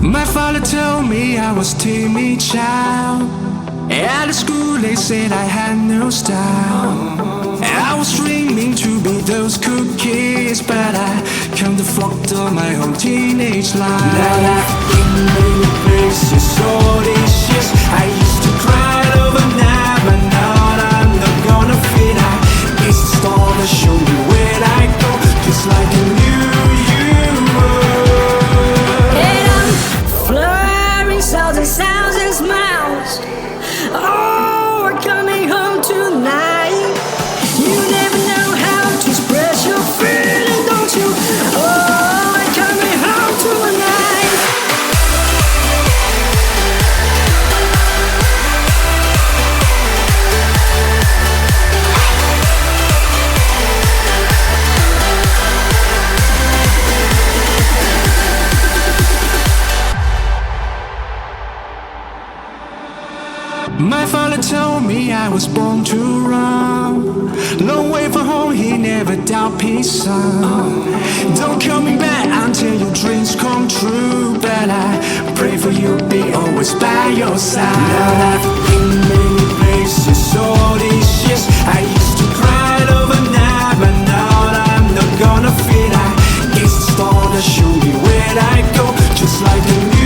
My father told me I was timid child. At the school they said I had no style. I was dreaming to be those cool kids, but I can't afford all my whole teenage life. Now I've been many places all these years. I used to cry overnight, but now I'm not gonna fit. I guess the stars show me where I go, just like a new you. And I'm flurrying sounds and sounds and smiles. Oh, we're coming home tonight. You never know how to express your feeling, don't you? Oh, we're coming home tonight. My father told me I was born to run. Long way from home, he never doubt peace, son. Don't call me back until your dreams come true, but I pray for you, be always by your side. Now I've been many places all these years. I used to cry overnight, but now I'm not gonna fit. I guess the stars show me where I go, just like a new